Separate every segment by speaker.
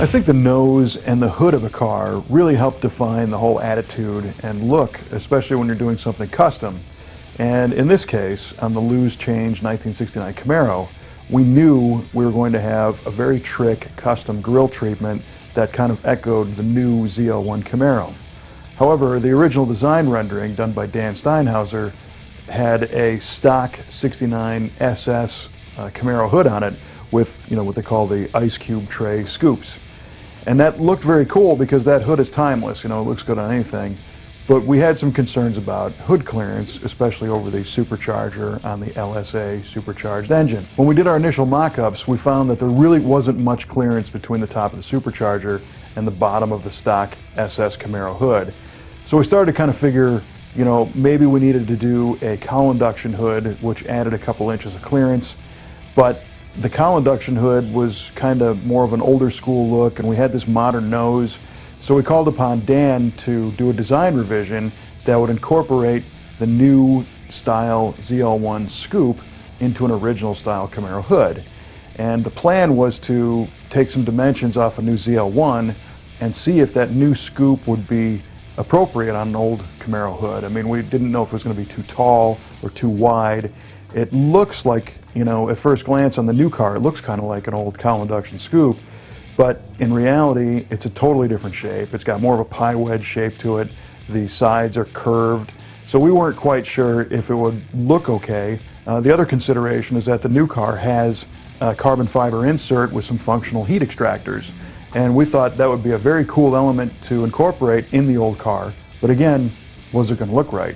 Speaker 1: I think the nose and the hood of a car really help define the whole attitude and look, especially when you're doing something custom. And in this case, on the Loose Change 1969 Camaro, we knew we were going to have a very trick custom grille treatment that kind of echoed the new ZL1 Camaro. However, the original design rendering done by Dan Steinhauser had a stock 69 SS Camaro hood on it with, what they call the ice cube tray scoops. And that looked very cool because that hood is timeless, it looks good on anything. But we had some concerns about hood clearance, especially over the supercharger on the LSA supercharged engine. When we did our initial mock-ups, we found that there really wasn't much clearance between the top of the supercharger and the bottom of the stock SS Camaro hood. So we started to kind of figure, maybe we needed to do a cowl induction hood, which added a couple inches of clearance. But the cowl induction hood was kind of more of an older school look, and we had this modern nose. So we called upon Dan to do a design revision that would incorporate the new style ZL1 scoop into an original style Camaro hood. And the plan was to take some dimensions off a new ZL1 and see if that new scoop would be appropriate on an old Camaro hood. I mean, we didn't know if it was going to be too tall or too wide. It looks like, at first glance on the new car, it looks kind of like an old cowl induction scoop. But in reality, it's a totally different shape. It's got more of a pie wedge shape to it. The sides are curved. So we weren't quite sure if it would look okay. The other consideration is that the new car has a carbon fiber insert with some functional heat extractors. And we thought that would be a very cool element to incorporate in the old car. But again, was it going to look right?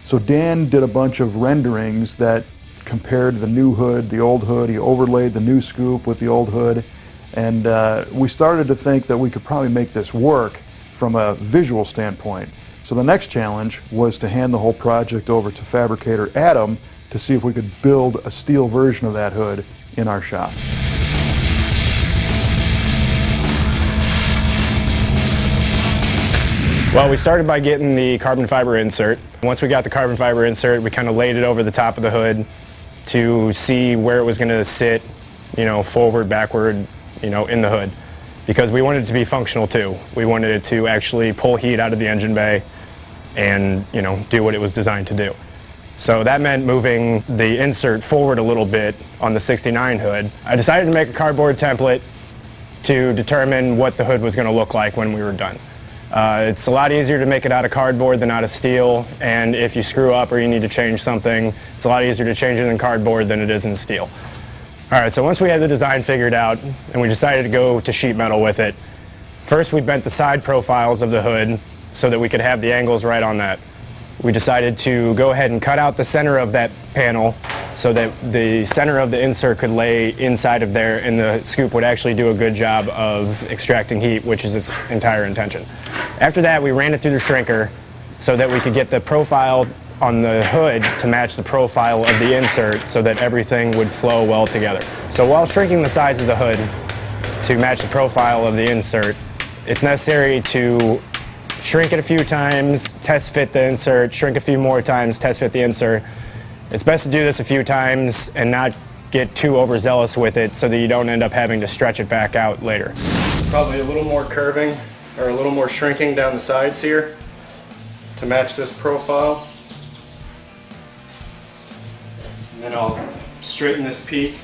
Speaker 1: So Dan did a bunch of renderings that compared the new hood, the old hood. He overlaid the new scoop with the old hood. And we started to think that we could probably make this work from a visual standpoint. So the next challenge was to hand the whole project over to fabricator Adam to see if we could build a steel version of that hood in our shop.
Speaker 2: Well, we started by getting the carbon fiber insert. Once we got the carbon fiber insert, we kind of laid it over the top of the hood to see where it was going to sit, forward, backward, in the hood, because we wanted it to be functional too. We wanted it to actually pull heat out of the engine bay and, do what it was designed to do. So that meant moving the insert forward a little bit on the 69 hood. I decided to make a cardboard template to determine what the hood was going to look like when we were done. It's a lot easier to make it out of cardboard than out of steel, and if you screw up or you need to change something, it's a lot easier to change it in cardboard than it is in steel. All right, so once we had the design figured out and we decided to go to sheet metal with it, first we bent the side profiles of the hood so that we could have the angles right on that. We decided to go ahead and cut out the center of that panel so that the center of the insert could lay inside of there and the scoop would actually do a good job of extracting heat, which is its entire intention. After that, we ran it through the shrinker so that we could get the profile on the hood to match the profile of the insert so that everything would flow well together. So while shrinking the sides of the hood to match the profile of the insert, it's necessary to shrink it a few times, test fit the insert, shrink a few more times, test fit the insert. It's best to do this a few times and not get too overzealous with it so that you don't end up having to stretch it back out later. Probably a little more curving or a little more shrinking down the sides here to match this profile. And then I'll straighten this peak.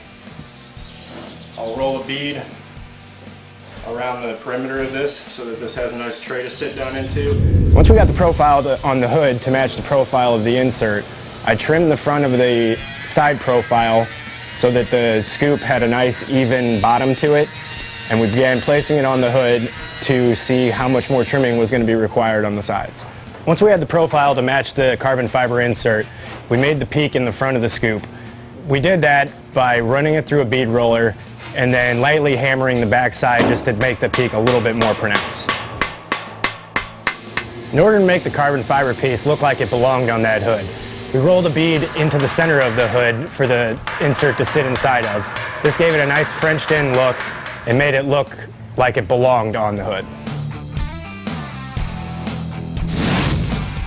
Speaker 2: I'll roll a bead around the perimeter of this so that this has a nice tray to sit down into. Once we got the profile on the hood to match the profile of the insert, I trimmed the front of the side profile so that the scoop had a nice even bottom to it, and we began placing it on the hood to see how much more trimming was going to be required on the sides. Once we had the profile to match the carbon fiber insert, we made the peak in the front of the scoop. We did that by running it through a bead roller and then lightly hammering the back side just to make the peak a little bit more pronounced. In order to make the carbon fiber piece look like it belonged on that hood, we rolled a bead into the center of the hood for the insert to sit inside of. This gave it a nice Frenched-in look and made it look like it belonged on the hood.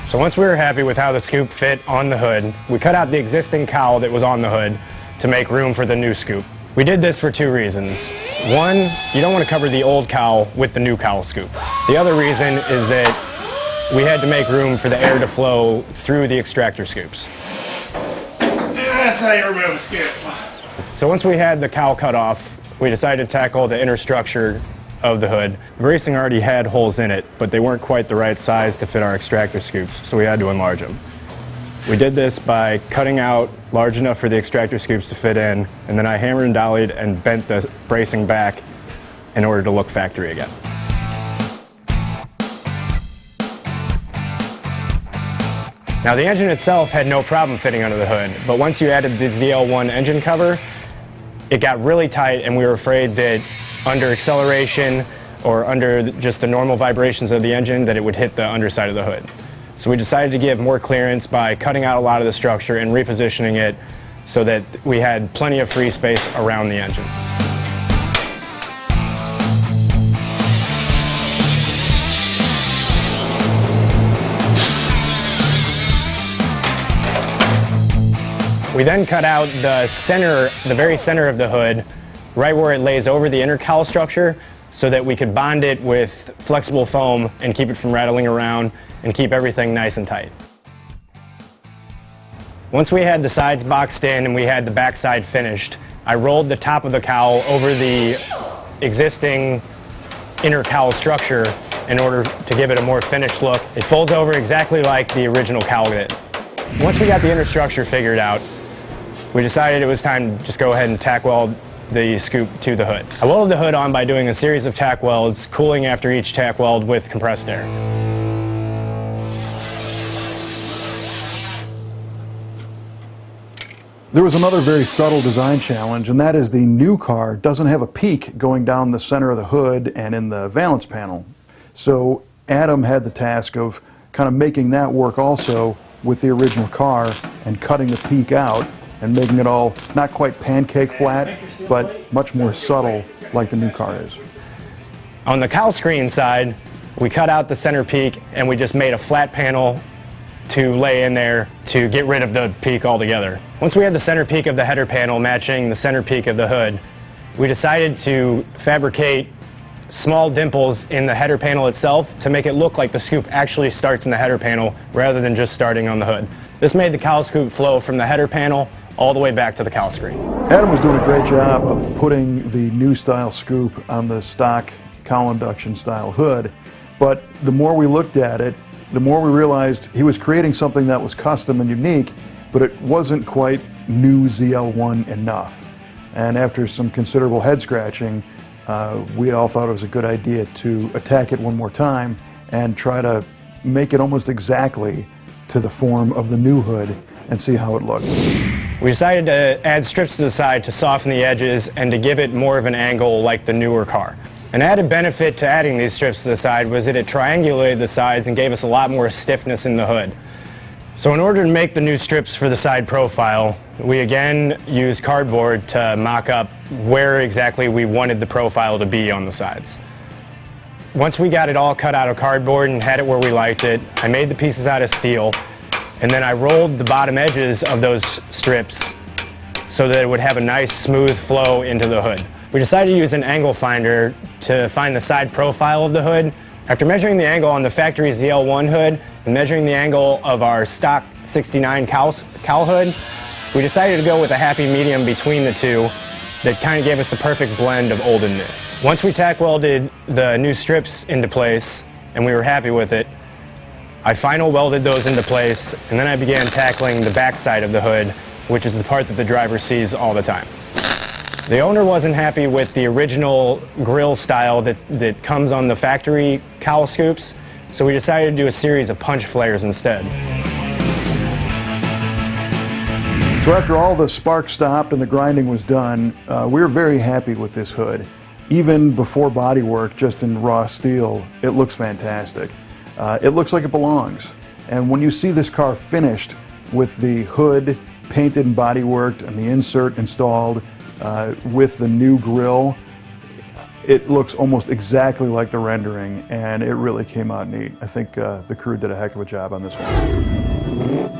Speaker 2: So once we were happy with how the scoop fit on the hood, we cut out the existing cowl that was on the hood to make room for the new scoop. We did this for two reasons. One, you don't want to cover the old cowl with the new cowl scoop. The other reason is that we had to make room for the air to flow through the extractor scoops.
Speaker 3: That's how you remove a scoop.
Speaker 2: So once we had the cowl cut off, we decided to tackle the inner structure of the hood. The bracing already had holes in it, but they weren't quite the right size to fit our extractor scoops, so we had to enlarge them. We did this by cutting out large enough for the extractor scoops to fit in, and then I hammered and dollied and bent the bracing back in order to look factory again. Now the engine itself had no problem fitting under the hood, but once you added the ZL1 engine cover, it got really tight and we were afraid that under acceleration or under just the normal vibrations of the engine that it would hit the underside of the hood. So we decided to give more clearance by cutting out a lot of the structure and repositioning it so that we had plenty of free space around the engine. We then cut out the center, the very center of the hood, right where it lays over the inner cowl structure, so that we could bond it with flexible foam and keep it from rattling around and keep everything nice and tight. Once we had the sides boxed in and we had the backside finished, I rolled the top of the cowl over the existing inner cowl structure in order to give it a more finished look. It folds over exactly like the original cowl did. Once we got the inner structure figured out, we decided it was time to just go ahead and tack weld the scoop to the hood. I welded the hood on by doing a series of tack welds, cooling after each tack weld with compressed air.
Speaker 1: There was another very subtle design challenge, and that is the new car doesn't have a peak going down the center of the hood and in the valance panel. So Adam had the task of kind of making that work also with the original car and cutting the peak out and making it all not quite pancake flat, but much more subtle like the new car is.
Speaker 2: On the cowl screen side, we cut out the center peak and we just made a flat panel to lay in there to get rid of the peak altogether. Once we had the center peak of the header panel matching the center peak of the hood, we decided to fabricate small dimples in the header panel itself to make it look like the scoop actually starts in the header panel rather than just starting on the hood. This made the cowl scoop flow from the header panel all the way back to the cowl screen.
Speaker 1: Adam was doing a great job of putting the new style scoop on the stock cowl induction style hood, but the more we looked at it, the more we realized he was creating something that was custom and unique, but it wasn't quite new ZL1 enough. And after some considerable head scratching, we all thought it was a good idea to attack it one more time and try to make it almost exactly to the form of the new hood and see how it looked.
Speaker 2: We decided to add strips to the side to soften the edges and to give it more of an angle like the newer car. An added benefit to adding these strips to the side was that it triangulated the sides and gave us a lot more stiffness in the hood. So in order to make the new strips for the side profile, we again used cardboard to mock up where exactly we wanted the profile to be on the sides. Once we got it all cut out of cardboard and had it where we liked it, I made the pieces out of steel, and then I rolled the bottom edges of those strips so that it would have a nice smooth flow into the hood. We decided to use an angle finder to find the side profile of the hood. After measuring the angle on the factory ZL1 hood and measuring the angle of our stock 69 cowl hood, we decided to go with a happy medium between the two that kind of gave us the perfect blend of old and new. Once we tack welded the new strips into place and we were happy with it, I final welded those into place, and then I began tackling the back side of the hood, which is the part that the driver sees all the time. The owner wasn't happy with the original grill style that comes on the factory cowl scoops, so we decided to do a series of punch flares instead.
Speaker 1: So after all the sparks stopped and the grinding was done, we were very happy with this hood. Even before bodywork, just in raw steel, it looks fantastic. It looks like it belongs. And when you see this car finished with the hood painted and bodyworked and the insert installed with the new grille, it looks almost exactly like the rendering, and it really came out neat. I think the crew did a heck of a job on this one.